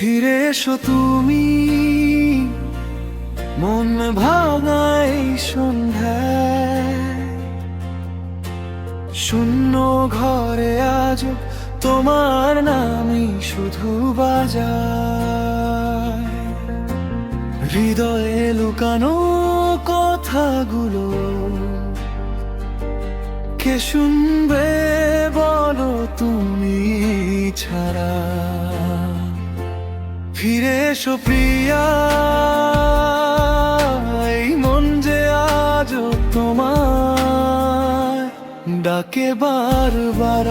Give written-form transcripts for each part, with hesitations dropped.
ফিরে এসো তুমি মন ভাঙাই সন্ধ্যায়, শূন্য ঘরে আজ তোমার নামই শুধু বাজায়। হৃদয়ে লুকানো কথাগুলো কে শুনবে বলো তুমি ছাড়া। ফিরে এসো প্রিয়া, এই মন যে আজ তোমায় ডাকে বারবার।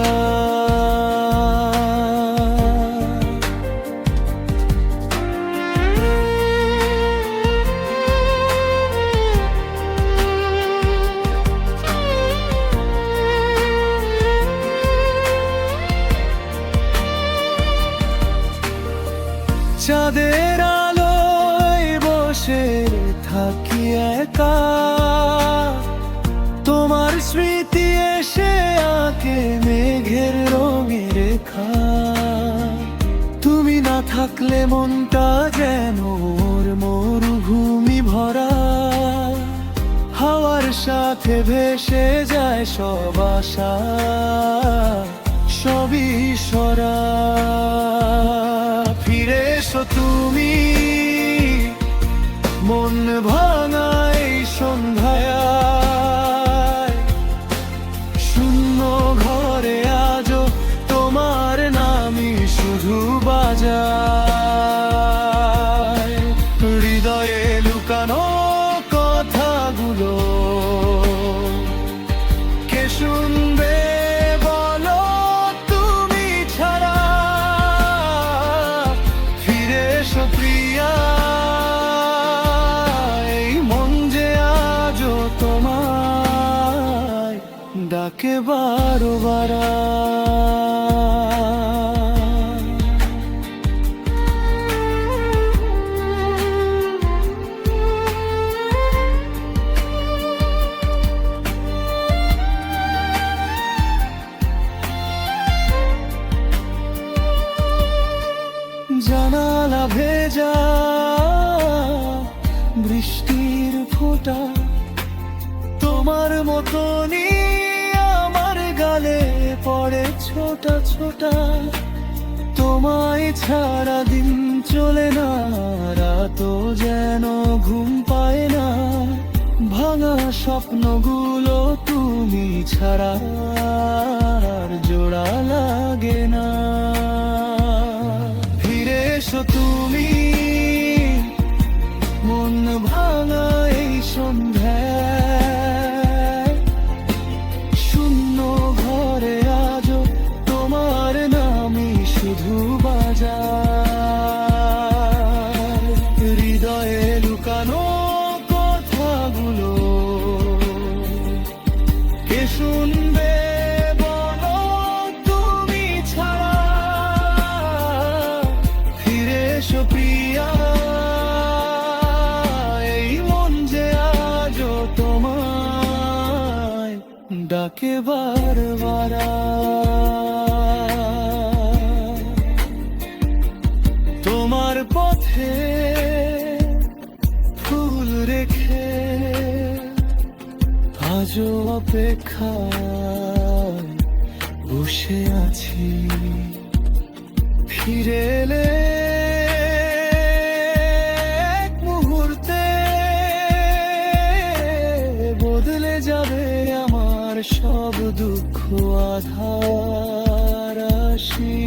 চাঁদের আলোয় বসে থাকি একা, তোমার স্মৃতি এসে আঁকে মেঘের রঙে রেখা। তুমি না থাকলে মনটা যেন মরুভূমি ভরা, হাওয়ার সাথে ভেসে যায় সব আশা, সবই সরা। ফিরে এসো তুমি মন ভাঙাই সন্ধ্যায়, শূন্য ঘরে আজও তোমার নামই শুধু বাজায়। হৃদয়ে লুকানো কথাগুলো কে শুনবে বলো তুমি ছাড়া। ফিরে এসো প্রিয়া, এই মন যে আজও তোমায় ডাকে বারবার। জানালা ভেজা বৃষ্টির ফোঁটা, তোমার মতনই আমার গালে পড়ে ছোটা ছোটা। তোমায় ছাড়া দিন চলে না, রাতও যেন ঘুম পায় না, ভাঙা স্বপ্নগুলো তুমি ছাড়া আর জোড়া লাগে না। ফিরে এসো তুমি মন ভাঙা এই সন্ধ্যায়, শূন্য ঘরে আজও তোমার নামই শুধু বাজায়। হৃদয়ে লুকানো কথাগুলো কে শুনবে বলো তুমি ছাড়া। ফিরে এসো প্রিয়া, এই মন যে আজও তোমায় ডাকে বারবার। তোমার পথে ফুল রেখে আজও অপেক্ষায় বসে আছি। ফিরে এলে এক মুহূর্তে বদলে যাবে আমার সব দুঃখ আধার রাশি।